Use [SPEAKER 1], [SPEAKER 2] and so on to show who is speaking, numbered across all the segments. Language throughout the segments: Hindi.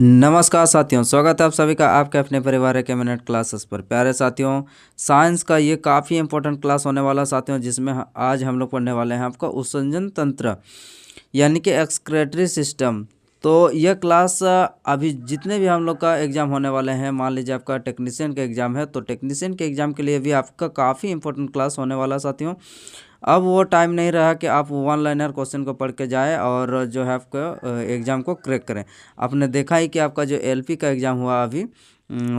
[SPEAKER 1] नमस्कार साथियों, स्वागत है आप सभी का आपके अपने परिवार के मिनट क्लासेस पर। प्यारे साथियों, साइंस का ये काफ़ी इंपॉर्टेंट क्लास होने वाला साथियों, जिसमें आज हम लोग पढ़ने वाले हैं आपका उत्सर्जन तंत्र यानी कि एक्सक्रेटरी सिस्टम। तो यह क्लास अभी जितने भी हम लोग का एग्ज़ाम होने वाले हैं, मान लीजिए आपका टेक्नीशियन का एग्ज़ाम है, तो टेक्नीशियन के एग्ज़ाम के लिए भी आपका काफ़ी इंपॉर्टेंट क्लास होने वाला साथियों। अब वो टाइम नहीं रहा कि आप वन लाइनर क्वेश्चन को पढ़ के जाएँ और जो है आपका एग्ज़ाम को क्रैक करें। आपने देखा ही कि आपका जो एलपी का एग्ज़ाम हुआ अभी,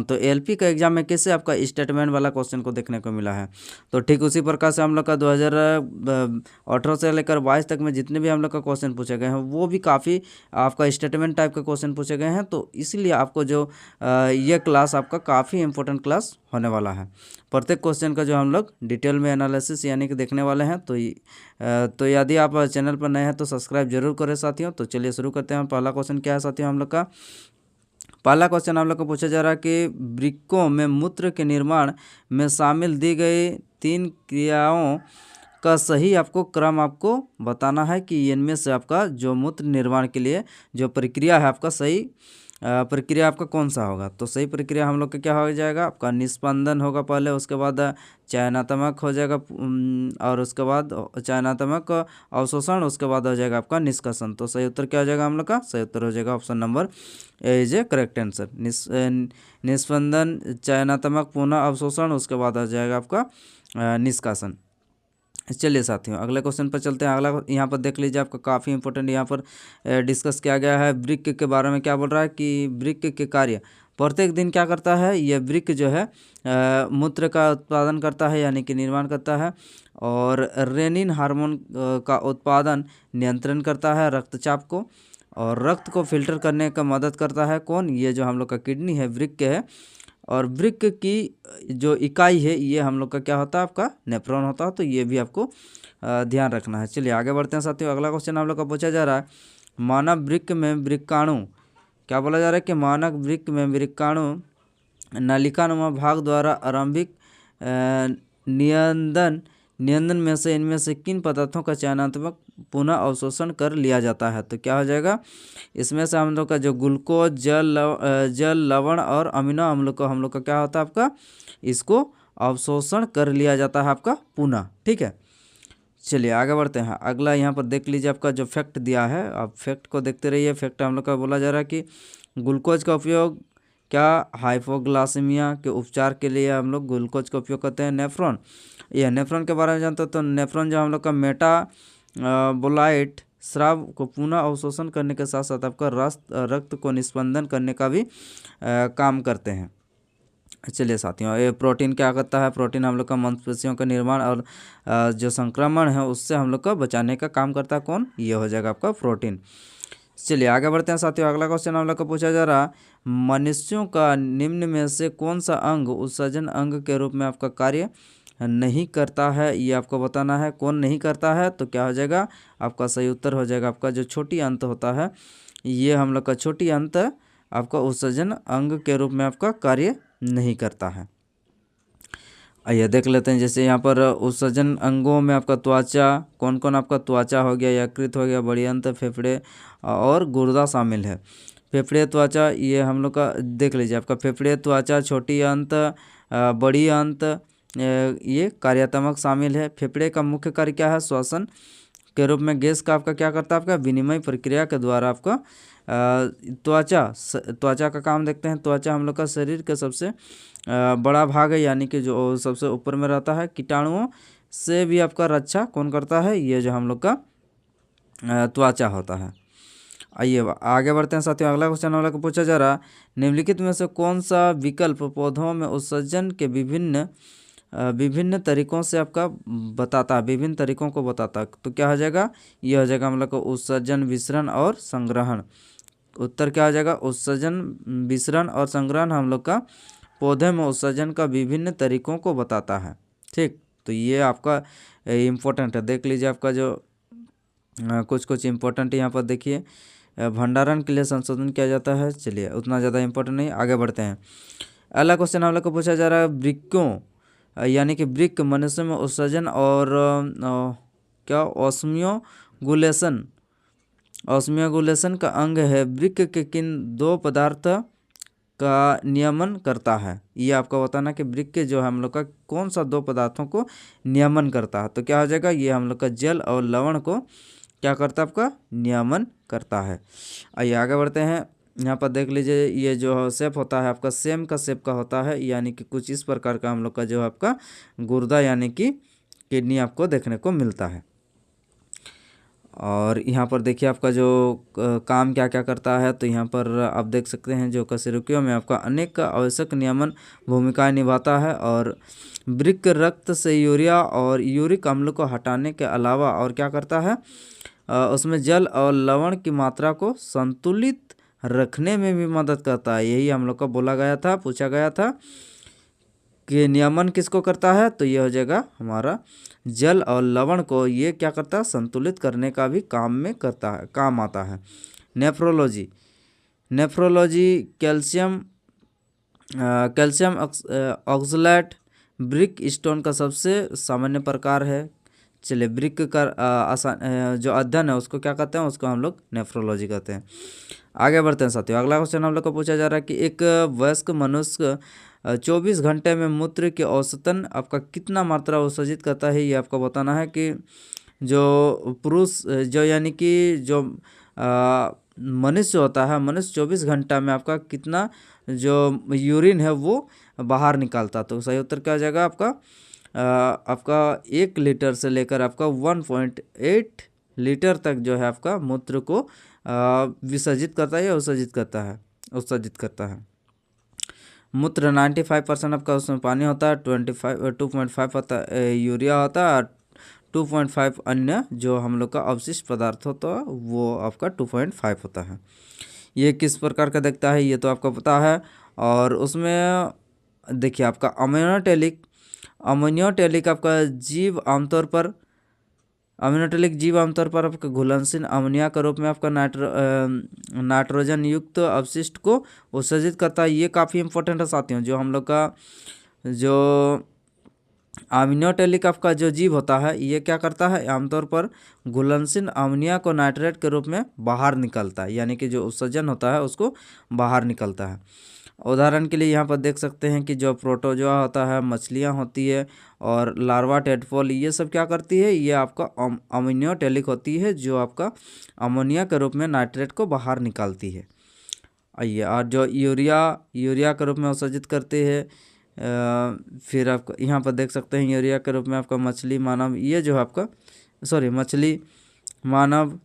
[SPEAKER 1] तो एलपी का एग्ज़ाम में कैसे आपका स्टेटमेंट वाला क्वेश्चन को देखने को मिला है। तो ठीक उसी प्रकार से हम लोग का 2018 से लेकर 22 तक में जितने भी हम लोग का क्वेश्चन पूछे गए हैं, वो भी काफ़ी आपका स्टेटमेंट टाइप के क्वेश्चन पूछे गए हैं। तो इसलिए आपको जो ये क्लास आपका काफ़ी इंपॉर्टेंट क्लास होने वाला है। प्रत्येक क्वेश्चन का जो हम लोग डिटेल में एनालिसिस यानी कि देखने वाले हैं। तो यदि आप चैनल पर नए हैं तो सब्सक्राइब जरूर करें साथियों। तो चलिए शुरू करते हैं। पहला क्वेश्चन क्या है साथियों, हम लोग का पहला क्वेश्चन हम लोग को पूछा जा रहा है कि वृक्कों में मूत्र के निर्माण में शामिल दी गई 3 क्रियाओं का सही आपको क्रम आपको बताना है कि इनमें से आपका जो मूत्र निर्माण के लिए जो प्रक्रिया है, आपका सही प्रक्रिया आपका कौन सा होगा। तो सही प्रक्रिया हम लोग का क्या हो जाएगा, आपका निस्पंदन होगा पहले, उसके बाद चयनात्मक हो जाएगा, और उसके बाद चयनात्मक अवशोषण, उसके बाद हो जाएगा आपका निष्कासन। तो सही उत्तर क्या हो जाएगा हम लोग का, सही उत्तर हो जाएगा option number A is a correct answer. निस्पंदन, चयनात्मक, पुनः अवशोषण, उसके बाद हो जाएगा आपका निष्कासन। चलिए साथियों, अगले क्वेश्चन पर चलते हैं। अगला यहाँ पर देख लीजिए, आपका काफ़ी इंपॉर्टेंट यहाँ पर डिस्कस किया गया है। वृक्क के बारे में क्या बोल रहा है कि वृक्क के कार्य प्रत्येक दिन क्या करता है, यह वृक्क जो है मूत्र का उत्पादन करता है यानी कि निर्माण करता है, और रेनिन हार्मोन का उत्पादन नियंत्रण करता है रक्तचाप को, और रक्त को फिल्टर करने का मदद करता है कौन, ये जो हम लोग का किडनी है, वृक्क है। और वृक्क की जो इकाई है ये हम लोग का क्या होता है, आपका नेफ्रॉन होता है। तो ये भी आपको ध्यान रखना है। चलिए आगे बढ़ते हैं साथियों। अगला क्वेश्चन हम लोग का पूछा जा रहा है, मानव वृक्क में वृक्काणु, क्या बोला जा रहा है कि मानव वृक्क में वृक्काणु नलिकानुमा भाग द्वारा आरंभिक नियंदन नियंत्रण में से इनमें से किन पदार्थों का चयनात्मक पुनः अवशोषण कर लिया जाता है। तो क्या हो जाएगा, इसमें से हम लोग का जो ग्लूकोज, जल, लवण और अमीनो अम्ल को हम लोग का क्या होता है, आपका इसको अवशोषण कर लिया जाता है आपका पुनः। ठीक है, चलिए आगे बढ़ते हैं। अगला यहाँ पर देख लीजिए, आपका जो फैक्ट दिया है, आप फैक्ट को देखते रहिए। फैक्ट हम लोग का बोला जा रहा है कि ग्लूकोज का उपयोग क्या हाइपोग्लाइसेमिया के उपचार के लिए हम लोग ग्लूकोज का उपयोग करते हैं। नेफ्रॉन, यह नेफ्रॉन के बारे में जानते हो तो नेफ्रॉन जो हम लोग का बोलाइट स्राव को पुनः अवशोषण करने के साथ साथ आपका रक्त को निस्पंदन करने का भी काम करते हैं। चलिए साथियों, ये प्रोटीन क्या करता है, प्रोटीन हम लोग का मांसपेशियों का निर्माण और जो संक्रमण है उससे हम लोग का बचाने का काम करता है कौन, ये हो जाएगा आपका प्रोटीन। चलिए आगे बढ़ते हैं साथियों। अगला क्वेश्चन हम लोग को पूछा जा रहा, मनुष्यों का निम्न में से कौन सा अंग उत्सर्जन अंग के रूप में आपका कार्य नहीं करता है, ये आपको बताना है कौन नहीं करता है। तो क्या हो जाएगा, आपका सही उत्तर हो जाएगा आपका जो छोटी अंत होता है, ये हम लोग का छोटी अंत आपका उत्सर्जन अंग के रूप में आपका कार्य नहीं करता है। आइए देख लेते हैं, जैसे यहाँ पर उत्सर्जन अंगों में आपका त्वचा, कौन कौन आपका त्वचा हो गया, यकृत हो गया, बड़ी अंत, फेफड़े और गुर्दा शामिल है। फेफड़े, त्वचा, ये हम लोग का देख लीजिए, आपका फेफड़े, त्वचा, छोटी अंत, बड़ी अंत, ये कार्यात्मक शामिल है। फेफड़े का मुख्य कार्य क्या है, श्वसन के रूप में गैस का आपका क्या करता है, आपका विनिमय प्रक्रिया के द्वारा आपका त्वचा का काम देखते हैं। त्वचा हम लोग का शरीर के सबसे बड़ा भाग है, यानी कि जो सबसे ऊपर में रहता है। कीटाणुओं से भी आपका रक्षा कौन करता है, ये जो हम लोग का त्वचा होता है। आइए आगे बढ़ते हैं साथियों। अगला क्वेश्चन हम लोग को पूछा जा रहा, निम्नलिखित में से कौन सा विकल्प पौधों में उत्सर्जन के विभिन्न तरीकों से आपका बताता है, विभिन्न तरीकों को बताता है। तो क्या हो जाएगा, ये हो जाएगा हम लोग को उत्सर्जन, विसरण और संग्रहण। उत्तर क्या हो जाएगा, उत्सर्जन, विसरण और संग्रहण हम लोग का पौधे में उत्सर्जन का विभिन्न तरीकों को बताता है। ठीक, तो ये आपका इम्पोर्टेंट है, देख लीजिए आपका जो कुछ इम्पोर्टेंट यहाँ पर देखिए, भंडारण के लिए संशोधन किया जाता है। चलिए उतना ज़्यादा इम्पोर्टेंट नहीं, आगे बढ़ते हैं। अगला क्वेश्चन हम लोग को पूछा जा रहा है, वृक्कों यानी कि वृक्क मनुष्य में उत्सर्जन और क्या ऑस्मियोगुलेशन ऑस्मियोगुलेशन का अंग है, वृक्क के किन दो पदार्थ का नियमन करता है? ये आपका बताना कि वृक्क जो है हम लोग का कौन सा दो पदार्थों को नियमन करता है। तो क्या हो जाएगा, ये हम लोग का जल और लवण को क्या करता है, आपका नियमन करता है। आइए आगे बढ़ते हैं। यहाँ पर देख लीजिए, ये जो शेप होता है आपका सेम का शेप का होता है, यानी कि कुछ इस प्रकार का हम लोग का जो है आपका गुर्दा यानी कि किडनी आपको देखने को मिलता है। और यहाँ पर देखिए आपका जो काम क्या क्या करता है, तो यहाँ पर आप देख सकते हैं जो कशेरुकियों में आपका अनेक आवश्यक नियमन भूमिकाएं निभाता है। और वृक्क रक्त से यूरिया और यूरिक अम्ल को हटाने के अलावा और क्या करता है, उसमें जल और लवण की मात्रा को संतुलित रखने में भी मदद करता है। यही हम लोग को बोला गया था, पूछा गया था कि नियमन किसको करता है, तो ये हो जाएगा हमारा जल और लवण को ये क्या करता है, संतुलित करने का भी काम में करता है, काम आता है। Nephrology, nephrology calcium oxalate brick stone का सबसे सामान्य प्रकार है। चलिए, ब्रिक का जो अध्ययन है उसको क्या कहते हैं, उसको हम लोग नेफ्रोलॉजी कहते हैं। आगे बढ़ते हैं साथियों। अगला क्वेश्चन हम लोग को पूछा जा रहा है कि एक वयस्क मनुष्य 24 घंटे में मूत्र के औसतन आपका कितना मात्रा विसर्जित करता है, ये आपको बताना है। कि जो पुरुष जो यानी कि जो मनुष्य होता है, मनुष्य 24 घंटा में आपका कितना जो यूरिन है वो बाहर निकालता। तो सही उत्तर क्या हो जाएगा आपका 1 लीटर से लेकर आपका 1.8 लीटर तक जो है आपका मूत्र को विसर्जित करता है या उत्सर्जित करता है। मूत्र 95% आपका उसमें पानी होता है, 2.5 होता है यूरिया होता है, 2.5 अन्य जो हम लोग का अवशिष्ट पदार्थ होता है वो आपका 2.5 होता है। ये किस प्रकार का दिखता है ये तो आपको पता है। और उसमें देखिए आपका अमोनियोटेलिक आपका जीव आमतौर पर आपका घुलनशील अमोनिया के रूप में आपका नाइट्रोजन युक्त अवशिष्ट को उत्सर्जित करता है। ये काफ़ी इंपॉर्टेंट है साथियों। जो हम लोग का जो अमोनियोटेलिक आपका जो जीव होता है ये क्या करता है, आमतौर पर घुलनशील अमोनिया को नाइट्रेट के रूप में बाहर निकलता है, यानी कि जो उत्सर्जन होता है उसको बाहर निकलता है। उदाहरण के लिए यहाँ पर देख सकते हैं कि जो प्रोटोजोआ होता है, मछलियाँ होती है और लार्वा टेडपोल, ये सब क्या करती है, ये आपका अमोनियोटेलिक होती है जो आपका अमोनिया के रूप में नाइट्रेट को बाहर निकालती है। आइए, और जो यूरिया के रूप में उत्सर्जित करते हैं। फिर आपको यहाँ पर देख सकते हैं यूरिया के रूप में आपका मछली मानव, ये जो है आपका मछली मानव,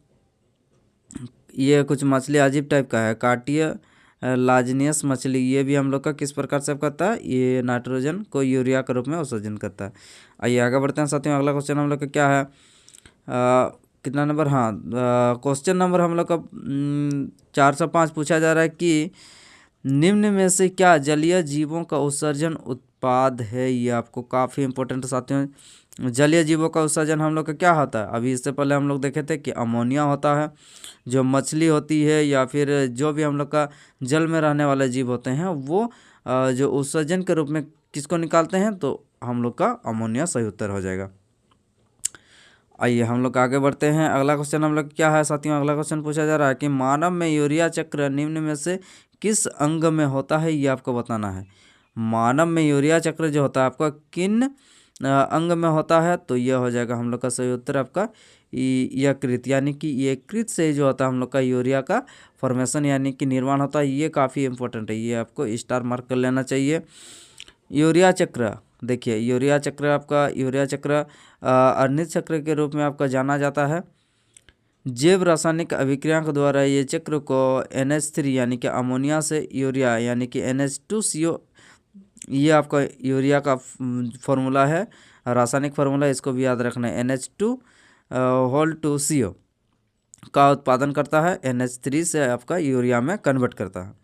[SPEAKER 1] ये कुछ मछली अजीब टाइप का है, काटिया लाजनियस मछली, ये भी हम लोग का किस प्रकार से करता है, ये नाइट्रोजन को यूरिया के रूप में उत्सर्जन करता है। आइए आगे बढ़ते हैं साथियों। अगला क्वेश्चन हम लोग का क्या है, कितना नंबर, हाँ क्वेश्चन नंबर हम लोग का 405 पूछा जा रहा है कि निम्न में से क्या जलीय जीवों का उत्सर्जन उत्पाद है। ये आपको काफ़ी इंपॉर्टेंट साथियों। जलीय जीवों का उत्सर्जन हम लोग का क्या होता है, अभी इससे पहले हम लोग देखे थे कि अमोनिया होता है, जो मछली होती है या फिर जो भी हम लोग का जल में रहने वाले जीव होते हैं वो जो उत्सर्जन के रूप में किसको निकालते हैं, तो हम लोग का अमोनिया सही उत्तर हो जाएगा। आइए हम लोग आगे बढ़ते हैं। अगला क्वेश्चन हम लोग क्या है साथियों, अगला क्वेश्चन पूछा जा रहा है कि मानव में यूरिया चक्र निम्न में से किस अंग में होता है, ये आपको बताना है। मानव में यूरिया चक्र जो होता है आपका किन अंग में होता है, तो यह हो जाएगा हम लोग का सही उत्तर आपका यकृत, यानी कि यकृत से जो होता है हम लोग का यूरिया का फॉर्मेशन यानी कि निर्माण होता है। ये काफ़ी इंपॉर्टेंट है, ये आपको स्टार मार्क कर लेना चाहिए। यूरिया चक्र, देखिए यूरिया चक्र अर्नित चक्र के रूप में आपका जाना जाता है। जैव रासायनिक अभिक्रिया के द्वारा ये चक्र को NH3 यानी कि अमोनिया से यूरिया यानी कि NH2CO, ये आपका यूरिया का फॉर्मूला है, रासायनिक फार्मूला, इसको भी याद रखना है। NH2CO का उत्पादन करता है, NH3 से आपका यूरिया में कन्वर्ट करता है।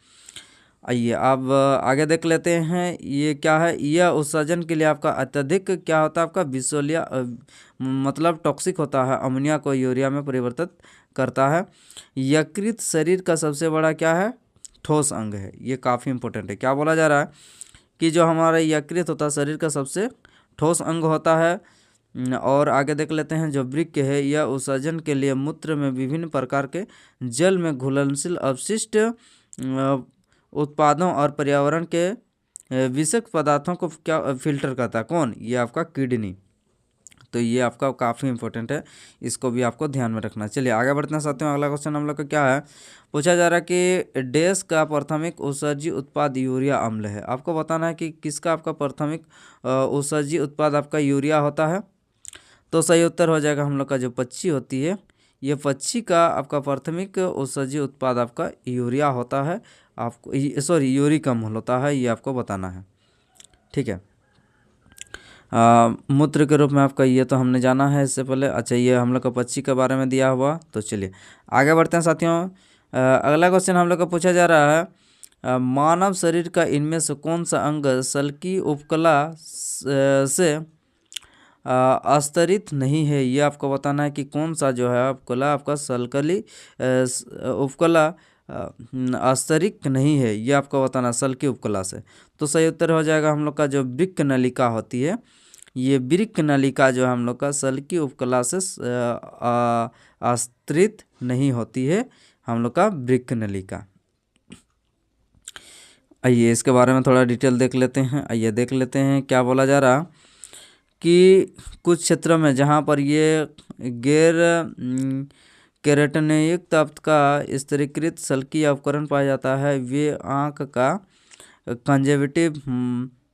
[SPEAKER 1] आइए अब आगे देख लेते हैं ये क्या है। यह उत्सर्जन के लिए आपका अत्यधिक क्या होता है, आपका विषैला मतलब टॉक्सिक होता है, अमोनिया को यूरिया में परिवर्तित करता है। यकृत शरीर का सबसे बड़ा क्या है, ठोस अंग है। ये काफ़ी इंपॉर्टेंट है। क्या बोला जा रहा है कि जो हमारा यकृत होता है शरीर का सबसे ठोस अंग होता है। और आगे देख लेते हैं, जो वृक्क है यह उत्सर्जन के लिए मूत्र में विभिन्न प्रकार के जल में घुलनशील अवशिष्ट उत्पादों और पर्यावरण के विषाक्त पदार्थों को क्या फिल्टर करता है? कौन? ये आपका किडनी। तो ये आपका काफ़ी इंपॉर्टेंट है, इसको भी आपको ध्यान में रखना है। चलिए आगे बढ़ते हैं साथियों। अगला क्वेश्चन हम लोग का क्या है, पूछा जा रहा है कि डैश का प्राथमिक उत्सर्जी उत्पाद यूरिया अम्ल है। आपको बताना है कि किसका आपका प्राथमिक उत्सर्जी उत्पाद आपका यूरिया होता है। तो सही उत्तर हो जाएगा हम लोग का जो पक्षी होती है, ये पक्षी का आपका प्राथमिक उत्सर्जी उत्पाद आपका यूरिया होता है। आपको सॉरी यूरिक अम्ल होता है, ये आपको बताना है। ठीक है, मूत्र के रूप में आपका ये तो हमने जाना है इससे पहले। अच्छा, ये हम लोग का पक्षी के बारे में दिया हुआ। तो चलिए आगे बढ़ते हैं साथियों। अगला क्वेश्चन हम लोग का पूछा जा रहा है, मानव शरीर का इनमें से कौन सा अंग सल्की उपकला से अस्तरित नहीं है? ये आपको बताना है कि कौन सा जो है उपकला आपका सल्कली उपकला अस्तरित नहीं है, ये आपको बताना सल्की उपकला से। तो सही उत्तर हो जाएगा हम लोग का जो वृक्क नलिका होती है, ये वृक्क नलिका जो हम लोग का सल्की उपकला से अस्तरित नहीं होती है, हम लोग का वृक्क नलिका। आइए इसके बारे में थोड़ा डिटेल देख लेते हैं। आइए देख लेते हैं क्या बोला जा रहा कि कुछ क्षेत्रों में जहाँ पर ये गैर केराटिनयुक्त तत्व का स्तरीकृत सल्की अवकरण पाया जाता है, वे आँख का कंजक्टिव,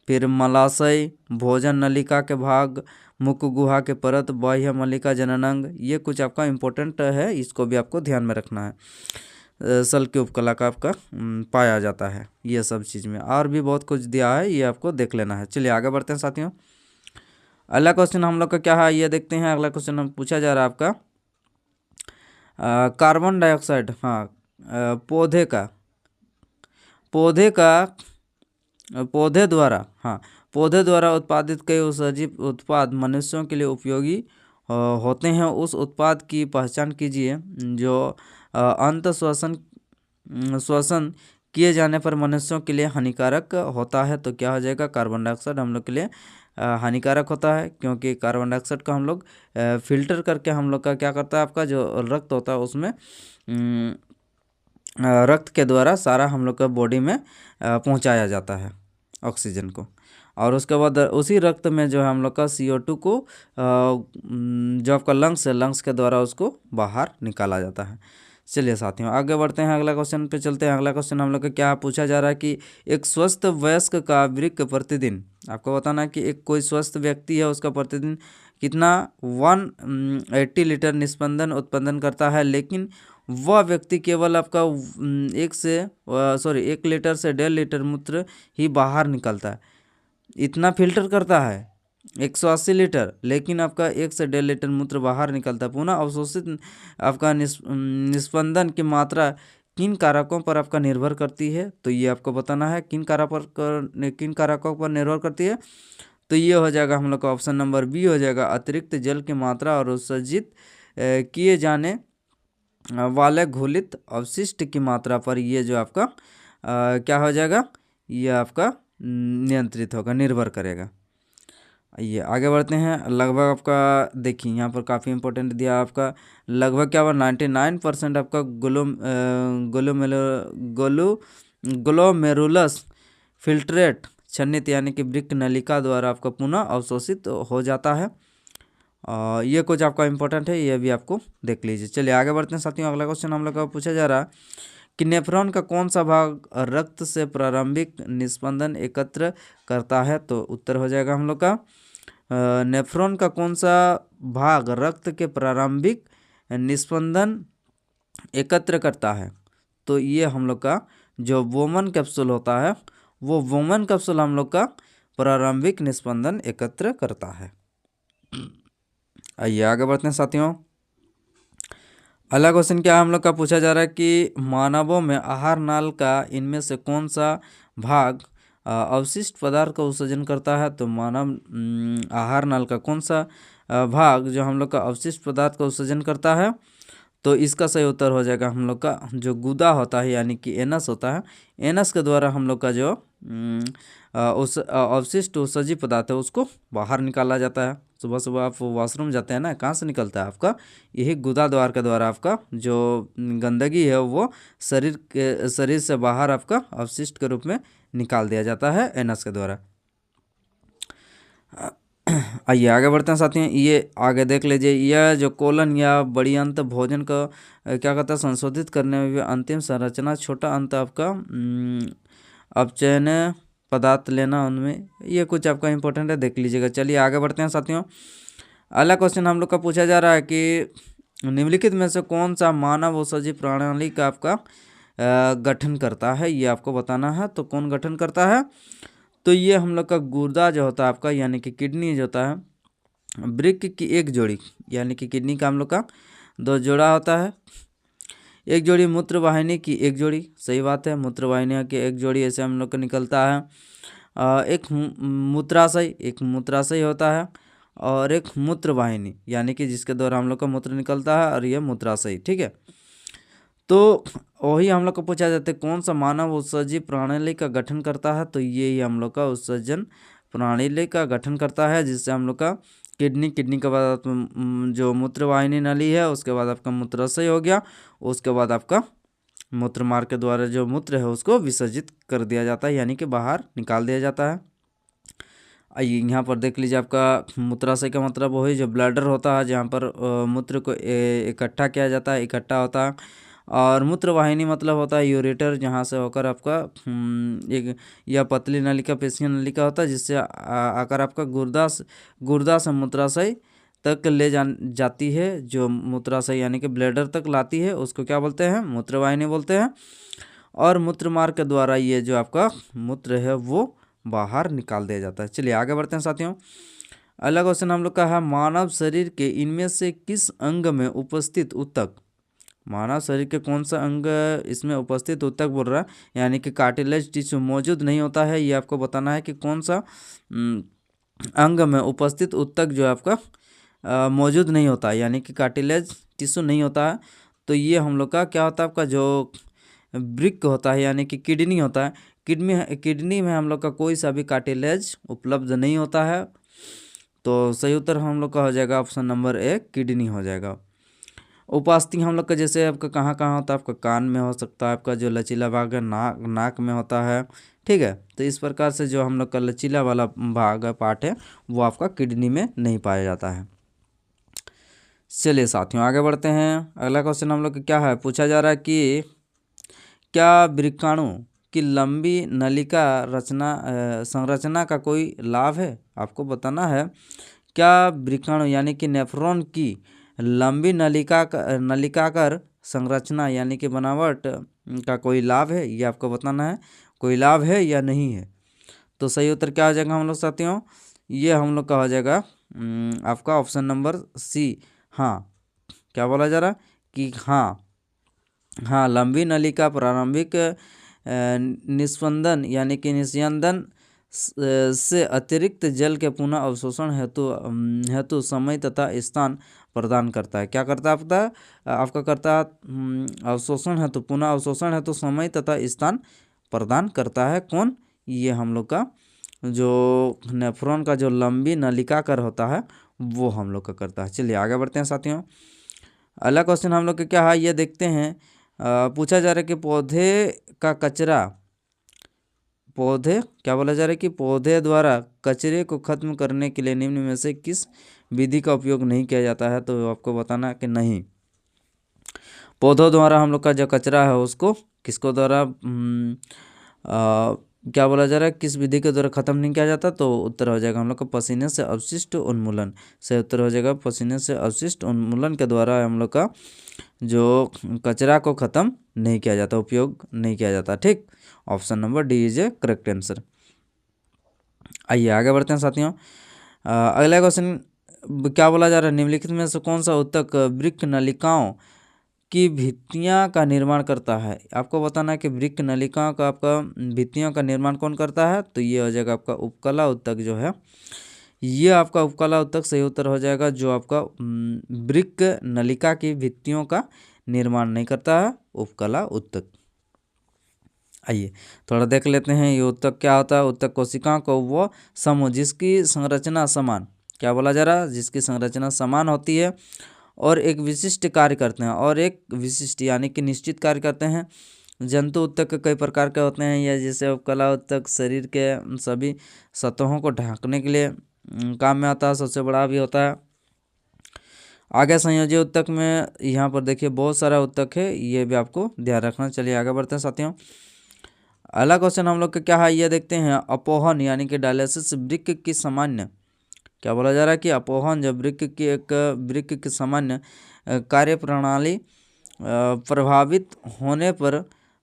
[SPEAKER 1] फिर मलाशय, भोजन नलिका के भाग, मुख गुहा के परत, बाह्य मलिका जननांग, ये कुछ आपका इम्पोर्टेंट है, इसको भी आपको ध्यान में रखना है। सल्की उपकला का आपका पाया जाता है ये सब चीज़ में, और भी बहुत कुछ दिया है, ये आपको देख लेना है। चलिए आगे बढ़ते हैं साथियों। अगला क्वेश्चन हम लोग का क्या है ये देखते हैं। अगला क्वेश्चन हम पूछा जा रहा है आपका कार्बन डाइऑक्साइड, हाँ, पौधे द्वारा उत्पादित कई उत्सर्जी उत्पाद मनुष्यों के लिए उपयोगी होते हैं। उस उत्पाद की पहचान कीजिए जो अंत श्वसन किए जाने पर मनुष्यों के लिए हानिकारक होता है। तो क्या हो जाएगा, कार्बन डाइऑक्साइड हम लोग के लिए हानिकारक होता है, क्योंकि कार्बन डाइऑक्साइड को हम लोग फिल्टर करके हम लोग का क्या करता है, आपका जो रक्त होता है उसमें रक्त के द्वारा सारा हम लोग का बॉडी में पहुंचाया जाता है ऑक्सीजन को, और उसके बाद उसी रक्त में जो है हम लोग का CO2 को जो आपका लंग्स है, लंग्स के द्वारा उसको बाहर निकाला जाता है। चलिए साथियों आगे बढ़ते हैं, अगला क्वेश्चन पे चलते हैं। अगला क्वेश्चन हम लोग का क्या पूछा जा रहा है कि एक स्वस्थ वयस्क का वृक्क प्रतिदिन, आपको बताना है कि एक कोई स्वस्थ व्यक्ति है उसका प्रतिदिन कितना 180 लीटर निस्पंदन उत्पादन करता है, लेकिन वह व्यक्ति केवल आपका 1 लीटर से 1.5 लीटर मूत्र ही बाहर निकलता है। इतना फिल्टर करता है 180 लीटर, लेकिन आपका 1 से 1.5 लीटर मूत्र बाहर निकलता है। पुनः अवशोषित आपका निस्पंदन की मात्रा किन कारकों पर आपका निर्भर करती है? तो ये आपको बताना है किन कारकों पर निर्भर करती है। तो ये हो जाएगा हम लोग का ऑप्शन नंबर बी हो जाएगा, अतिरिक्त जल की मात्रा और उत्सर्जित किए जाने वाले घुलित अवशिष्ट की मात्रा पर ये जो आपका क्या हो जाएगा, ये आपका नियंत्रित होगा, निर्भर करेगा। ये आगे बढ़ते हैं। लगभग आपका देखिए यहाँ पर काफ़ी इंपॉर्टेंट दिया आपका, लगभग क्या हुआ 99% आपका ग्लोमेरुलस फिल्ट्रेट छन्नित यानी कि वृक्क नलिका द्वारा आपका पुनः अवशोषित हो जाता है। ये कुछ आपका इंपॉर्टेंट है, ये भी आपको देख लीजिए। चलिए आगे बढ़ते हैं साथियों। अगला क्वेश्चन हम लोग का पूछा जा रहा है कि नेफ्रॉन का कौन सा भाग रक्त से प्रारंभिक निस्पंदन एकत्र करता है? तो उत्तर हो जाएगा हम लोग का नेफ्रॉन का कौन सा भाग रक्त के प्रारंभिक निस्पंदन एकत्र करता है? तो ये हम लोग का जो वोमन कैप्सूल होता है, वो वोमन कैप्सूल हम लोग का प्रारंभिक निस्पंदन एकत्र करता है। आइए आगे बढ़ते हैं साथियों। अगला क्वेश्चन क्या हम लोग का पूछा जा रहा है कि मानवों में आहार नाल का इनमें से कौन सा भाग अवशिष्ट पदार्थ का उत्सर्जन करता है? तो मानव आहार नाल का कौन सा भाग जो हम लोग का अवशिष्ट पदार्थ का उत्सर्जन करता है? तो इसका सही उत्तर हो जाएगा हम लोग का जो गुदा होता है यानी कि एनस होता है, एनस के द्वारा हम लोग का जो उस अवशिष्ट उत्सर्जी पदार्थ है उसको बाहर निकाला जाता है। सुबह सुबह आप वॉशरूम जाते हैं ना, कहाँ से निकलता है आपका, यही गुदा द्वार के द्वारा आपका जो गंदगी है वो शरीर से बाहर आपका अवशिष्ट के रूप में निकाल दिया जाता है एनस के द्वारा। आइए आगे बढ़ते हैं साथियों, ये आगे देख लीजिए, यह जो कोलन या बड़ी अंत भोजन का क्या कहता है संशोधित करने में भी अंतिम संरचना, छोटा अंत आपका अपचयन पदार्थ लेना उनमें, ये कुछ आपका इंपॉर्टेंट है, देख लीजिएगा। चलिए आगे बढ़ते हैं साथियों। अगला क्वेश्चन हम लोग का पूछा जा रहा है कि निम्नलिखित में से कौन सा मानव औषधि प्रणाली का आपका गठन करता है, ये आपको बताना है। तो कौन गठन करता है, तो ये हम लोग का गुर्दा जो होता है आपका यानी कि किडनी जो होता है, वृक्क की एक जोड़ी यानी कि किडनी का हम लोग का 2 जोड़ा होता है, एक जोड़ी मूत्र वाहिनी की एक जोड़ी, सही बात है, मूत्र वाहिनी की एक जोड़ी ऐसे हम लोग का निकलता है। एक मूत्राशय होता है और एक मूत्र वाहिनी यानी कि जिसके द्वारा हम लोग का मूत्र निकलता है, और यह मूत्राशय, ठीक है। तो वही हम लोग को पूछा जाता है कौन सा मानव उत्सर्जी प्रणाली का गठन करता है, तो ये ही हम लोग का उत्सर्जन प्रणाली का गठन करता है, जिससे हम लोग का किडनी के बाद जो मूत्रवाहिनी नली है, उसके बाद आपका मूत्राशय हो गया, उसके बाद आपका मूत्र मार्ग के द्वारा जो मूत्र है उसको विसर्जित कर दिया जाता है यानी कि बाहर निकाल दिया जाता है। आइए यहाँ पर देख लीजिए, आपका मूत्राशय का मतलब वही जो ब्लैडर होता है जहाँ पर मूत्र को इकट्ठा किया जाता है, इकट्ठा होता है। और मूत्र वाहिनी मतलब होता है यूरेटर, जहाँ से होकर आपका एक या पतली नलिका पेशियाँ नलिका होता है, जिससे आकर आपका गुर्दा से मूत्राशय तक ले जाती है, जो मूत्राशय यानी कि ब्लैडर तक लाती है, उसको क्या बोलते हैं, मूत्रवाहिनी बोलते हैं। और मूत्र मार्ग के द्वारा ये जो आपका मूत्र है वो बाहर निकाल दिया जाता है। चलिए आगे बढ़ते हैं साथियों। अगला क्वेश्चन हम लोग का है, मानव शरीर के इनमें से किस अंग में उपस्थित ऊतक, मानव शरीर के कौन सा अंग इसमें उपस्थित ऊतक बोल रहा है, यानी कि कार्टिलेज टिश्यू मौजूद नहीं होता है, ये आपको बताना है कि कौन सा अंग में उपस्थित ऊतक जो आपका मौजूद नहीं होता है, यानी कि कार्टिलेज टिश्यू नहीं होता है। तो ये हम लोग का क्या होता है, आपका जो वृक्क होता है यानी कि किडनी होता है, किडनी में हम लोग का कोई सा भी कार्टिलेज उपलब्ध नहीं होता है। तो सही उत्तर हम लोग का हो जाएगा ऑप्शन नंबर 1 किडनी हो जाएगा। उपस्थिति हम लोग का जैसे आपका कहाँ कहाँ होता है, आपका कान में हो सकता है, आपका जो लचीला भाग है नाक में होता है, ठीक है। तो इस प्रकार से जो हम लोग का लचीला वाला भाग है, पार्ट है, वो आपका किडनी में नहीं पाया जाता है। चलिए साथियों आगे बढ़ते हैं। अगला क्वेश्चन हम लोग का क्या है, पूछा जा रहा है कि क्या वृक्काणु की लंबी नलिका संरचना का कोई लाभ है, आपको बताना है। क्या वृक्काणु यानी कि नेफ्रॉन की लंबी नलिकाकार संरचना यानी कि बनावट का कोई लाभ है, ये आपको बताना है, कोई लाभ है या नहीं है। तो सही उत्तर क्या हो जाएगा हम लोग साथियों, ये हम लोग का हो जाएगा आपका ऑप्शन नंबर सी, हाँ। क्या बोला जा रहा कि हाँ लंबी नलिका प्रारंभिक निस्पंदन यानी कि निस्यंदन से अतिरिक्त जल के पुनः अवशोषण हेतु समय तथा स्थान प्रदान करता है। क्या करता है आपका करता है अवशोषण हेतु, पुनः अवशोषण हेतु समय तथा स्थान प्रदान करता है। कौन, ये हम लोग का जो नेफ्रॉन का जो लंबी नलिका कर होता है वो हम लोग का करता है। चलिए आगे बढ़ते हैं साथियों। अगला क्वेश्चन हम लोग का क्या है, ये देखते हैं। पूछा जा रहा है कि पौधे क्या बोला जा रहा है कि पौधे द्वारा कचरे को खत्म करने के लिए निम्न में से किस विधि का उपयोग नहीं किया जाता है, तो आपको बताना कि नहीं, पौधों द्वारा हम लोग का जो कचरा है उसको किसको द्वारा क्या बोला जा रहा है, किस विधि के द्वारा खत्म नहीं किया जाता, तो उत्तर हो जाएगा हम लोग का पसीने से अवशिष्ट उन्मूलन, से उत्तर हो जाएगा पसीने से अवशिष्ट उन्मूलन के द्वारा हम लोग का जो कचरा को ख़त्म नहीं किया जाता, उपयोग नहीं किया जाता, ठीक। Option number D is a correct answer. आइए आगे बढ़ते हैं साथियों। अगला क्वेश्चन क्या बोला जा रहा है, निम्नलिखित में से कौन सा ऊतक वृक्क नलिकाओं की भित्तियाँ का निर्माण करता है, आपको बताना है कि वृक्क नलिकाओं का आपका भित्तियों का निर्माण कौन करता है, तो ये हो जाएगा आपका उपकला ऊतक जो है ये आपका उपकला उत्तक सही उत्तर हो जाएगा, जो आपका वृक्क नलिका की भित्तियों का निर्माण नहीं करता है, उपकला उत्तक। आइए थोड़ा देख लेते हैं ये उत्तक क्या होता है। उत्तक कोशिकाओं को वो समूह जिसकी संरचना समान, क्या बोला जा रहा है, जिसकी संरचना समान होती है और एक विशिष्ट कार्य करते हैं, और एक विशिष्ट यानी कि निश्चित कार्य करते हैं। जंतु उत्तक कई प्रकार के होते हैं, या जैसे उपकला उत्तक शरीर के सभी सतहों को ढकने के लिए काम में आता है, सबसे बड़ा भी होता है। आगे संयोजी उत्तक में यहाँ पर देखिए बहुत सारा उत्तक है, ये भी आपको ध्यान रखना। चलिए आगे बढ़ते हैं साथियों। अगला क्वेश्चन हम लोग का क्या है, ये देखते हैं। अपोहन यानी कि डायलिसिस वृक्क की सामान्य, क्या बोला जा रहा है कि अपोहन जब वृक्क की सामान्य कार्य प्रणाली प्रभावित होने पर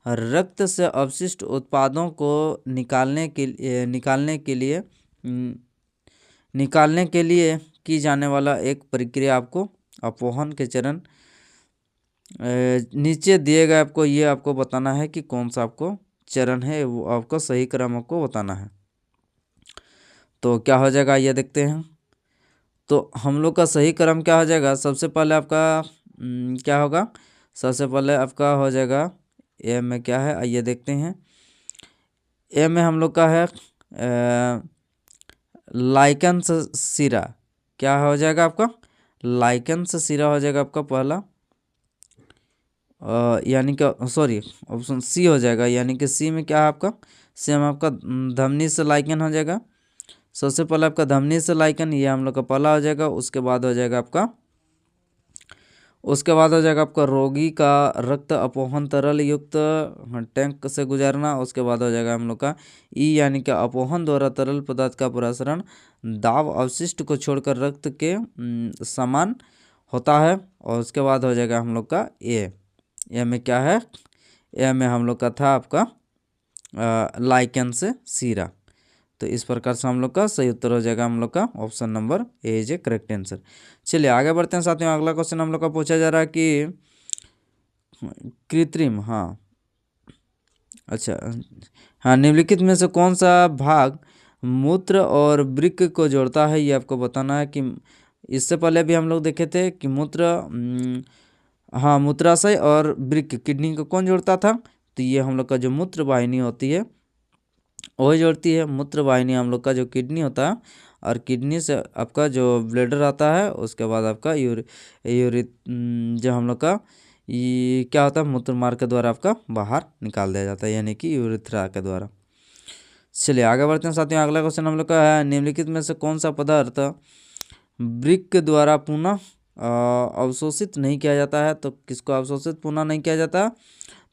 [SPEAKER 1] रक्त से अवशिष्ट उत्पादों को निकालने के लिए की जाने वाला एक प्रक्रिया आपको अपोहन के चरण नीचे दिए गए आपको ये आपको बताना है कि कौन सा आपको चरण है, वो आपको सही क्रम आपको बताना है। तो क्या हो जाएगा ये देखते हैं। तो हम लोग का सही क्रम क्या हो जाएगा, सबसे पहले आपका क्या होगा, सबसे पहले आपका हो जाएगा ए में क्या है, आइए देखते हैं। ए में हम लोग का है लाइकेंस सिरा, क्या हो जाएगा आपका, लाइकेंस सिरा हो जाएगा आपका पहला, यानी कि सॉरी ऑप्शन सी हो जाएगा, यानी कि सी में क्या है आपका, सी में आपका धमनी से लाइकेन हो जाएगा। सबसे पहले आपका धमनी से लाइकन, ये हम लोग का पहला हो जाएगा। उसके बाद हो जाएगा आपका रोगी का रक्त अपोहन तरल युक्त टैंक से गुजरना। उसके बाद हो जाएगा हम लोग का ई यानी कि अपोहन द्वारा तरल पदार्थ का प्रसारण दाब अवशिष्ट को छोड़कर रक्त के समान होता है। और उसके बाद हो जाएगा हम लोग का ए में क्या है, ए में हम लोग का था आपका लाइकेन से सीरा। तो इस प्रकार से हम लोग का सही उत्तर हो जाएगा हम लोग का option number A is a correct answer. चलिए आगे बढ़ते हैं साथियों। अगला क्वेश्चन हम लोग का पूछा जा रहा है कि कृत्रिम, निम्नलिखित में से कौन सा भाग मूत्र और वृक्क को जोड़ता है, ये आपको बताना है। कि इससे पहले भी हम लोग देखे थे कि मूत्राशय और वृक्क किडनी को कौन जोड़ता था, तो ये हम लोग का जो मूत्र वाहिनी होती है वही जोड़ती है। मूत्र वाहिनी हम लोग का जो किडनी होता है, और किडनी से आपका जो ब्लैडर आता है, उसके बाद आपका जो हम लोग का ये क्या होता है, मूत्र मार्ग के द्वारा आपका बाहर निकाल दिया जाता है, यानी कि यूरिथ्रा के द्वारा। चलिए आगे बढ़ते हैं साथियों। अगला क्वेश्चन हम लोग का है, निम्नलिखित में से कौन सा पदार्थ वृक्क द्वारा पुनः अवशोषित नहीं किया जाता है। तो किसको अवशोषित पुनः नहीं किया जाता,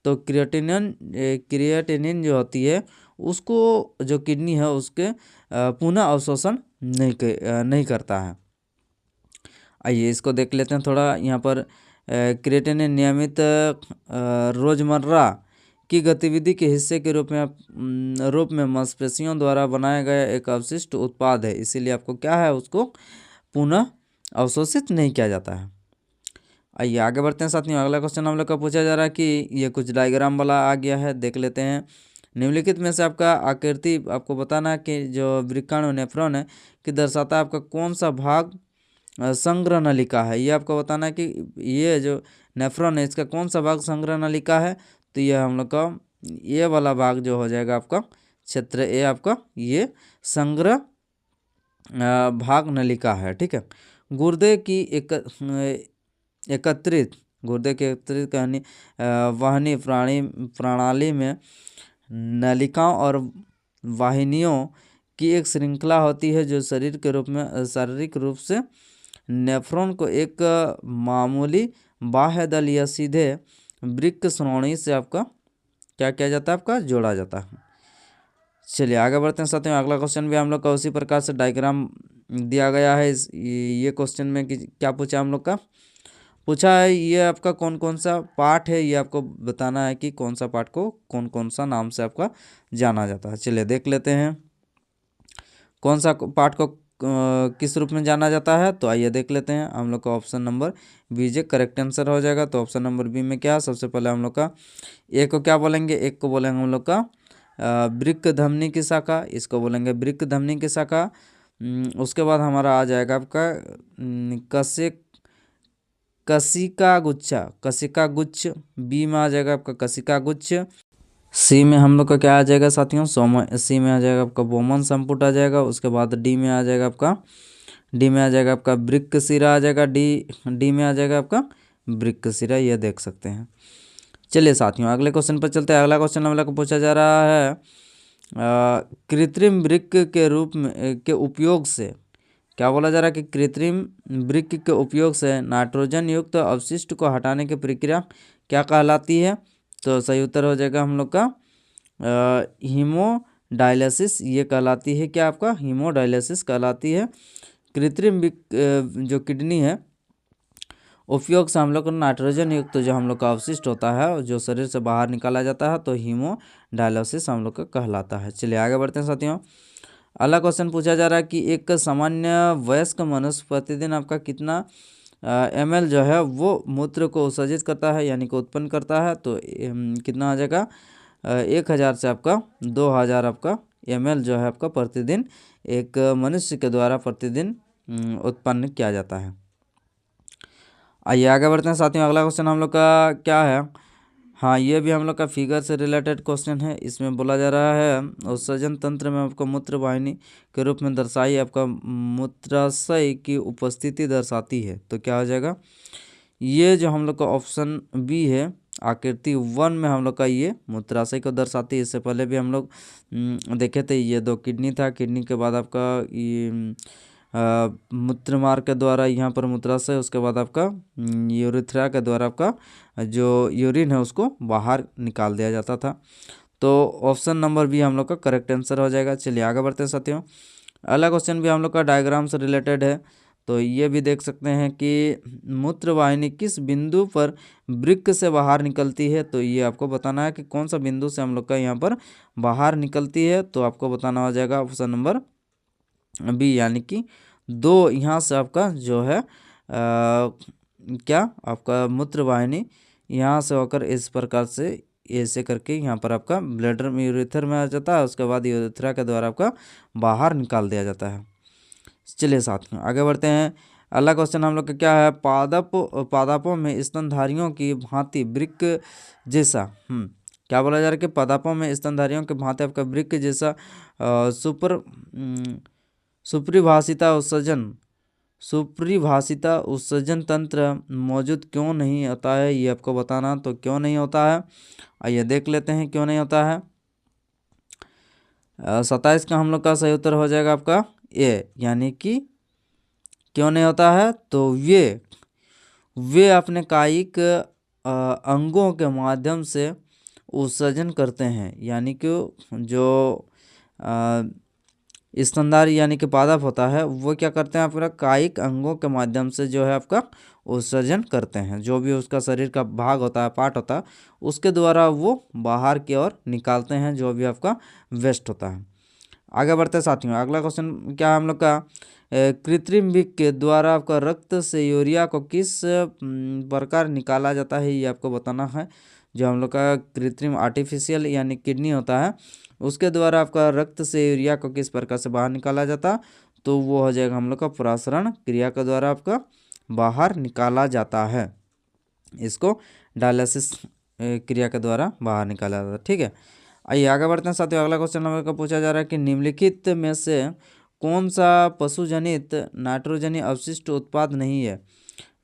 [SPEAKER 1] तो क्रिएटिनिन जो होती है उसको जो किडनी है उसके पुनः अवशोषण नहीं करता है। आइए इसको देख लेते हैं थोड़ा। यहाँ पर क्रिएटिनिन नियमित रोजमर्रा की गतिविधि के हिस्से के रूप में मांसपेशियों द्वारा बनाया गया एक अवशिष्ट उत्पाद है, इसीलिए आपको क्या है, उसको पुनः अवशोषित नहीं किया जाता है। आइए आगे बढ़ते हैं साथियों। अगला क्वेश्चन हम लोग का पूछा जा रहा है कि ये कुछ डायग्राम वाला आ गया है, देख लेते हैं। निम्नलिखित में से आपका आकृति आपको बताना है कि जो वृक्काणु नेफ्रॉन है कि दर्शाता है आपका कौन सा भाग संग्रह नलिका है। ये आपको बताना है कि ये जो नेफ्रॉन है इसका कौन सा भाग संग्रह नलिका है। तो ये हम लोग का ये वाला भाग जो हो जाएगा आपका क्षेत्र ए, आपका ये संग्रह भाग नलिका है, ठीक है। गुर्दे की एकत्रित वाहिनी प्रणाली में नलिकाओं और वाहिनियों की एक श्रृंखला होती है, जो शारीरिक रूप से नेफ्रॉन को एक मामूली बाह्य दल या सीधे वृक्क श्रोणी से आपका क्या किया जाता है, आपका जोड़ा जाता है। चलिए आगे बढ़ते हैं साथियों। अगला क्वेश्चन भी हम लोग का उसी प्रकार से डायग्राम दिया गया है। ये क्वेश्चन में कि क्या पूछा हम लोग का, पूछा है ये आपका कौन कौन सा पार्ट है, ये आपको बताना है कि कौन सा पार्ट को कौन कौन सा नाम से आपका जाना जाता है। चलिए देख लेते हैं कौन सा पार्ट को किस रूप में जाना जाता है। तो आइए देख लेते हैं। हम लोग का option number B J correct answer हो जाएगा। तो ऑप्शन नंबर बी में क्या है, सबसे पहले हम लोग का एक को क्या बोलेंगे, एक को बोलेंगे हम लोग का वृक्क धमनी की शाखा, इसको बोलेंगे वृक्क धमनी की शाखा। उसके बाद हमारा आ जाएगा आपका कशिका गुच्छा, कशिका गुच्छ। बी में आ जाएगा आपका कशिका गुच्छ। सी में हम लोग का क्या आ जाएगा साथियों, सी में आ जाएगा आपका बोमन संपुट आ जाएगा। उसके बाद डी में आ जाएगा आपका वृक्क शिरा आ जाएगा। डी में आ जाएगा आपका वृक्क शिरा, ये देख सकते हैं। चलिए साथियों अगले क्वेश्चन पर चलते हैं। अगला क्वेश्चन हम लोग को पूछा जा रहा है कृत्रिम वृक्क के रूप में के उपयोग से, क्या बोला जा रहा है कि कृत्रिम वृक्क के उपयोग से नाइट्रोजन युक्त अवशिष्ट को हटाने की प्रक्रिया क्या कहलाती है। तो सही उत्तर हो जाएगा हम लोग का हीमोडायलिसिस, ये कहलाती है। क्या आपका हीमोडायलिसिस कहलाती है। कृत्रिम जो किडनी है उपयोग से हम लोग को नाइट्रोजन युक्त जो हम लोग का अवशिष्ट होता है जो शरीर से बाहर निकाला जाता है, तो हीमोडायलिसिस हम लोग का कहलाता है। चलिए आगे बढ़ते हैं साथियों। अगला क्वेश्चन पूछा जा रहा है कि एक सामान्य वयस्क मनुष्य प्रतिदिन आपका कितना ml जो है वो मूत्र को उत्सर्जित करता है, यानी कि उत्पन्न करता है। तो कितना आ जाएगा 1000 से आपका 2000 आपका ml जो है आपका प्रतिदिन एक मनुष्य के द्वारा प्रतिदिन उत्पन्न किया जाता है। आइए आगे बढ़ते हैं साथियों। अगला क्वेश्चन हम लोग का क्या है, हाँ ये भी हम लोग का फिगर से रिलेटेड क्वेश्चन है। इसमें बोला जा रहा है उत्सर्जन तंत्र में आपको मूत्र वाहिनी के रूप में दर्शाई आपका मूत्राशय की उपस्थिति दर्शाती है। तो क्या हो जाएगा, ये जो हम लोग का ऑप्शन बी है आकृति 1 में हम लोग का ये मूत्राशय को दर्शाती है। इससे पहले भी हम लोग देखे थे, ये 2 किडनी था, किडनी के बाद आपका ये मूत्र मार्ग के द्वारा यहाँ पर मूत्राशय, उसके बाद आपका यूरिथ्रा के द्वारा आपका जो यूरिन है उसको बाहर निकाल दिया जाता था। तो ऑप्शन नंबर बी हम लोग का करेक्ट आंसर हो जाएगा। चलिए आगे बढ़ते हैं साथियों। अगला क्वेश्चन भी हम लोग का डायग्राम से रिलेटेड है। तो ये भी देख सकते हैं कि मूत्र वाहिनी किस बिंदु पर वृक्क से बाहर निकलती है। तो ये आपको बताना है कि कौन सा बिंदु से हम लोग का यहाँ पर बाहर निकलती है। तो आपको बताना हो जाएगा ऑप्शन नंबर बी, यानी कि 2 यहाँ से आपका जो है क्या आपका मूत्र वाहिनी यहाँ से होकर इस प्रकार से ऐसे करके यहाँ पर आपका ब्लैडर में यूरेथर में आ जाता है। उसके बाद यूरेथ्रा के द्वारा आपका बाहर निकाल दिया जाता है। चलिए साथ में आगे बढ़ते हैं। अगला क्वेश्चन हम लोग का क्या है, पादपों में स्तनधारियों की भांति वृक्क जैसा क्या बोला जा रहा है कि पादपों में स्तनधारियों की भांति आपका वृक्क जैसा सुपरिभाषिता उत्सर्जन तंत्र मौजूद क्यों नहीं होता है, ये आपको बताना। तो क्यों नहीं होता है, आइए देख लेते हैं क्यों नहीं होता है। 27 का हम लोग का सही उत्तर हो जाएगा आपका ए, यानी कि क्यों नहीं होता है। तो वे अपने कायिक अंगों के माध्यम से उत्सर्जन करते हैं, यानी कि जो स्तनधारी यानी कि पादप होता है वो क्या करते हैं आपका कायिक अंगों के माध्यम से जो है आपका उत्सर्जन करते हैं। जो भी उसका शरीर का भाग होता है, पार्ट होता है, उसके द्वारा वो बाहर की ओर निकालते हैं जो भी आपका वेस्ट होता है। आगे बढ़ते हैं साथियों। अगला क्वेश्चन क्या है हम लोग का, कृत्रिम वृक्क के द्वारा आपका रक्त से यूरिया को किस प्रकार निकाला जाता है, ये आपको बताना है। जो हम लोग का कृत्रिम आर्टिफिशियल यानी किडनी होता है उसके द्वारा आपका रक्त से यूरिया को किस प्रकार से बाहर निकाला जाता, तो वो हो जाएगा हम लोग का प्रसारण क्रिया के द्वारा आपका बाहर निकाला जाता है। इसको डायलिसिस क्रिया के द्वारा बाहर निकाला जाता है। ठीक है, आइए आगे बढ़ते हैं साथियों। अगला क्वेश्चन हम लोग का पूछा जा रहा है कि निम्नलिखित में से कौन सा पशुजनित नाइट्रोजनी अवशिष्ट उत्पाद नहीं है।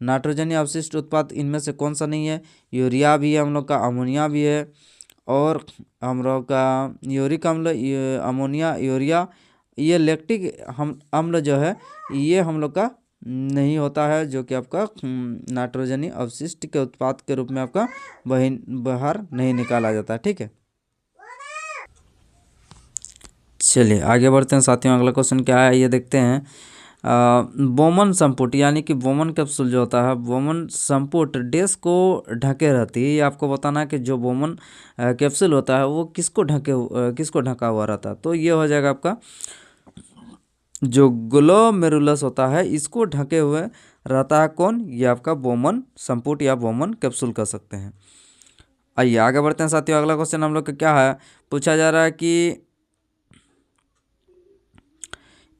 [SPEAKER 1] नाइट्रोजनी अवशिष्ट उत्पाद इनमें से कौन सा नहीं है, यूरिया भी है हम लोग का, अमोनिया भी है, और हम लोग का यूरिक अम्ल, अमोनिया, यूरिया, ये लैक्टिक अम्ल जो है ये हम लोग का नहीं होता है, जो कि आपका नाइट्रोजनी अवशिष्ट के उत्पाद के रूप में आपका बाहर नहीं निकाला जाता है। ठीक है, चलिए आगे बढ़ते हैं साथियों। अगला क्वेश्चन क्या है ये देखते हैं। बोमन संपुट यानी कि बोमन कैप्सूल जो होता है, बोमन संपुट डैश को ढके रहती है। ये आपको बताना है कि जो बोमन कैप्सूल होता है वो किसको ढका हुआ रहता है। तो ये हो जाएगा आपका जो ग्लोमेरुलस होता है इसको ढके हुए रहता है। कौन, ये आपका बोमन संपुट या बोमन कैप्सूल कह सकते हैं। आइए आगे बढ़ते हैं साथियों। अगला क्वेश्चन हम लोग का क्या है, पूछा जा रहा है कि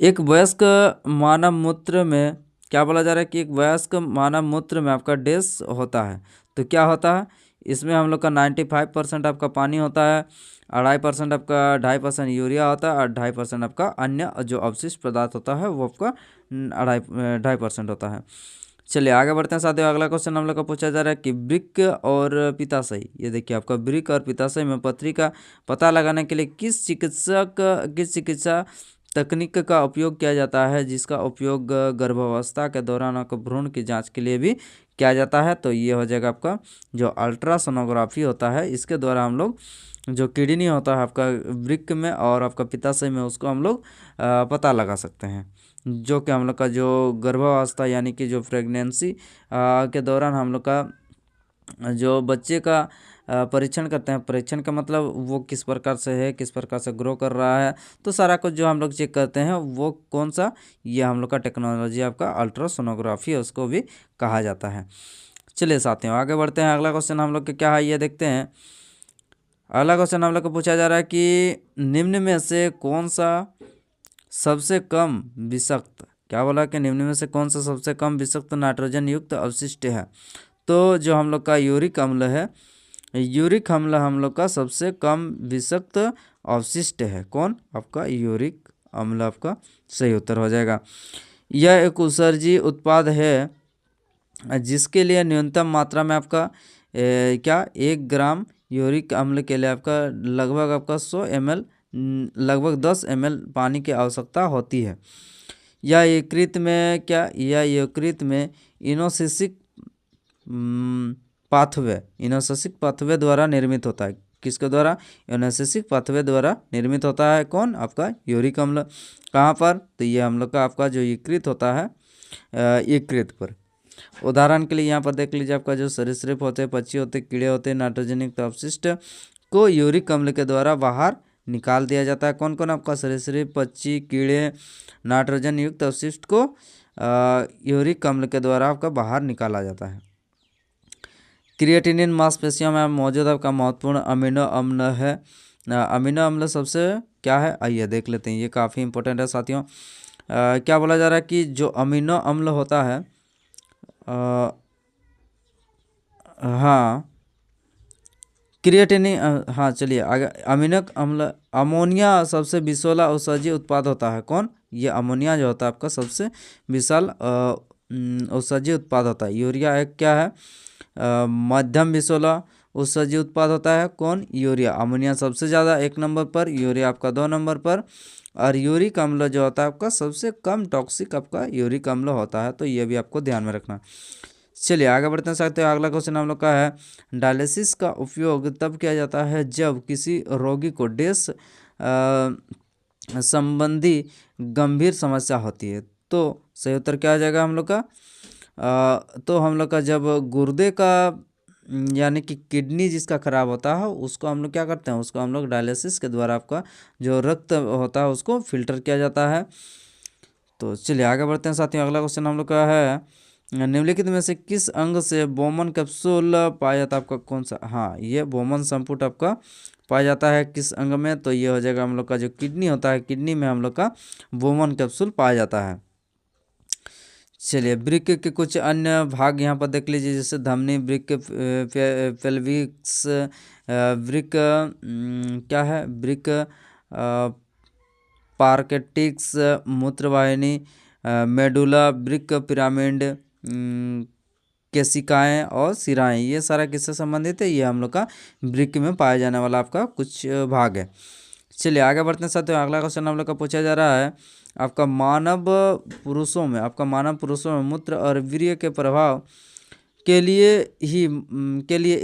[SPEAKER 1] एक वयस्क मानव मूत्र में क्या बोला जा रहा है कि एक वयस्क मानव मूत्र में आपका डैश होता है। तो क्या होता है इसमें हम लोग का 95% आपका पानी होता है, 2.5% आपका 2.5% यूरिया होता है और 2.5% आपका अन्य जो अवशिष्ट पदार्थ होता है वो आपका 2.5% होता है। चलिए आगे बढ़ते हैं साथियों। अगला क्वेश्चन हम लोग का पूछा जा रहा है कि वृक्क और पित्ताशय, ये देखिए आपका वृक्क और पित्ताशय में पथरी का पता लगाने के लिए किस चिकित्सा तकनीक का उपयोग किया जाता है, जिसका उपयोग गर्भावस्था के दौरान आपको भ्रूण की जांच के लिए भी किया जाता है। तो ये हो जाएगा आपका जो अल्ट्रासोनोग्राफी होता है, इसके द्वारा हम लोग जो किडनी होता है आपका वृक्क में और आपका पित्ताशय में उसको हम लोग पता लगा सकते हैं, जो कि हम लोग का जो गर्भावस्था यानी कि जो प्रेगनेंसी के दौरान हम लोग का जो बच्चे का परीक्षण करते हैं। परीक्षण का मतलब वो किस प्रकार से है, किस प्रकार से ग्रो कर रहा है, तो सारा कुछ जो हम लोग चेक करते हैं वो कौन सा, ये हम लोग का टेक्नोलॉजी आपका अल्ट्रासोनोग्राफी है, उसको भी कहा जाता है। चलिए साथियों आगे बढ़ते हैं। अगला क्वेश्चन हम लोग के क्या है ये देखते हैं। अगला क्वेश्चन हम लोग को पूछा जा रहा है कि निम्न में से कौन सा सबसे कम विषाक्त, क्या बोला कि निम्न में से कौन सा सबसे कम विषाक्त नाइट्रोजन युक्त अवशिष्ट है। तो जो हम लोग का यूरिक अम्ल है, यूरिक अम्ल हम लोग का सबसे कम विषाक्त अवशिष्ट है। कौन? आपका यूरिक अम्ल आपका सही उत्तर हो जाएगा। यह एक उत्सर्जी उत्पाद है जिसके लिए न्यूनतम मात्रा में आपका क्या 1 ग्राम यूरिक अम्ल के लिए आपका लगभग आपका 100 ml लगभग 10 ml पानी की आवश्यकता होती है। यह यकृत में इनोसिसिक पाथवे द्वारा निर्मित होता है। किसके द्वारा? इनोसिसिक पाथवे द्वारा निर्मित होता है। कौन? आपका यूरिक अम्ल। कहाँ पर? तो ये हम लोग का आपका जो यकृत होता है, यकृत पर। उदाहरण के लिए यहाँ पर देख लीजिए, आपका जो सरीसृप होते हैं, पक्षी होते, कीड़े होते, नाइट्रोजन युक्त अपशिष्ट को यूरिक अम्ल के द्वारा बाहर निकाल दिया जाता है। कौन कौन? आपका सरीसृप, पक्षी, कीड़े, नाइट्रोजन युक्त अपशिष्ट को यूरिक अम्ल के द्वारा आपका बाहर निकाला जाता है। क्रिएटिनिन मांसपेशियों में मौजूद आपका महत्वपूर्ण अमीनो अम्ल है। अमीनो अम्ल सबसे क्या है, आइए देख लेते हैं, ये काफ़ी इंपॉर्टेंट है साथियों। क्या बोला जा रहा है कि जो अमीनो अम्ल होता है, हाँ क्रिएटिनिन, हाँ चलिए आगे। अमीनो अम्ल, अमोनिया सबसे विषैला उत्सर्जी उत्पाद होता है। कौन? ये अमोनिया जो होता है आपका सबसे विशाल उत्सर्जी उत्पाद होता है। यूरिया एक क्या है, मध्यम विषैला उत्सर्जी उत्पाद होता है। कौन? यूरिया। अमोनिया सबसे ज़्यादा 1 नंबर पर, यूरिया आपका 2 नंबर पर, और यूरिक अम्ल जो होता है आपका सबसे कम टॉक्सिक आपका यूरिक अम्ल होता है। तो ये भी आपको ध्यान में रखना। चलिए आगे बढ़ते हैं साथियों। अगला क्वेश्चन हम लोग का है, डायलिसिस का उपयोग तब किया जाता है जब किसी रोगी को डैश संबंधी गंभीर समस्या होती है। तो सही उत्तर क्या आ जाएगा हम लोग का? तो हम लोग का जब गुर्दे का यानी कि किडनी जिसका खराब होता है, उसको हम लोग क्या करते हैं, उसको हम लोग डायलिसिस के द्वारा आपका जो रक्त होता है उसको फिल्टर किया जाता है। तो चलिए आगे बढ़ते हैं साथियों। अगला क्वेश्चन हम लोग का है, निम्नलिखित में से किस अंग से बोमन कैप्सूल पाया जाता है? आपका कौन सा? हाँ ये बोमन संपुट आपका पाया जाता है किस अंग में? तो ये हो जाएगा हम लोग का जो किडनी होता है, किडनी में हम लोग का बोमन कैप्सूल पाया जाता है। चलिए वृक्क के कुछ अन्य भाग यहाँ पर देख लीजिए, जैसे धमनी, वृक्क, पेल्विक्स, वृक्क क्या है, वृक्क, पार्केटिक्स, मूत्रवाहिनी, मेडुला, वृक्क पिरामिड, केशिकाएँ और सिराएँ, ये सारा किससे संबंधित है? ये हम लोग का वृक्क में पाया जाने वाला आपका कुछ भाग है। चलिए आगे बढ़ते हैं साथियों। अगला क्वेश्चन हम लोग का पूछा जा रहा है, आपका मानव पुरुषों में मूत्र और वीर्य के प्रभाव के लिए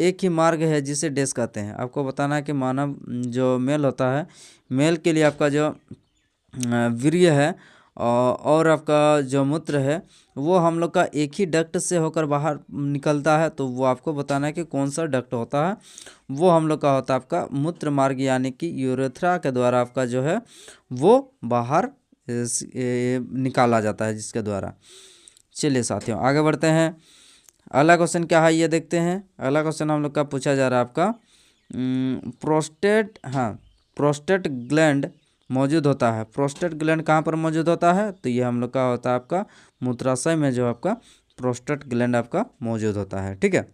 [SPEAKER 1] एक ही मार्ग है जिसे डैश कहते हैं। आपको बताना है कि मानव जो मेल होता है, मेल के लिए आपका जो वीर्य है और आपका जो मूत्र है वो हम लोग का एक ही डक्ट से होकर बाहर निकलता है। तो वो आपको बताना है कि कौन सा डक्ट होता है। वो हम लोग का होता है आपका मूत्र मार्ग, यानी कि यूरेथ्रा के द्वारा आपका जो है वो बाहर निकाला जाता है, जिसके द्वारा। चलिए साथियों आगे बढ़ते हैं। अगला क्वेश्चन क्या है ये देखते हैं। अगला क्वेश्चन हम लोग का पूछा जा रहा है आपका प्रोस्टेट ग्लैंड मौजूद होता है। प्रोस्टेट ग्लैंड कहाँ पर मौजूद होता है? तो ये हम लोग का होता है आपका मूत्राशय में, जो आपका प्रोस्टेट ग्लैंड आपका मौजूद होता है। ठीक है,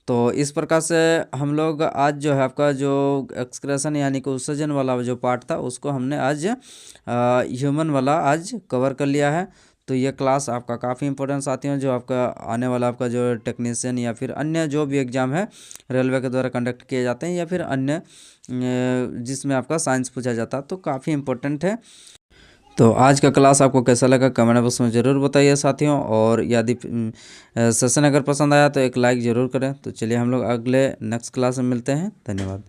[SPEAKER 1] तो इस प्रकार से हम लोग आज जो है आपका जो एक्सक्रेशन यानी कि उत्सर्जन वाला जो पार्ट था उसको हमने आज ह्यूमन वाला आज कवर कर लिया है। तो ये क्लास आपका काफ़ी इंपॉर्टेंट साथियों, जो आपका आने वाला आपका जो टेक्नीशियन या फिर अन्य जो भी एग्ज़ाम है रेलवे के द्वारा कंडक्ट किए जाते हैं या फिर अन्य जिसमें आपका साइंस पूछा जाता है, तो काफ़ी इंपॉर्टेंट है। तो आज का क्लास आपको कैसा लगा कमेंट बॉक्स में ज़रूर बताइए साथियों, और यदि सेशन अगर पसंद आया तो एक लाइक ज़रूर करें। तो चलिए हम लोग अगले नेक्स्ट क्लास में मिलते हैं। धन्यवाद।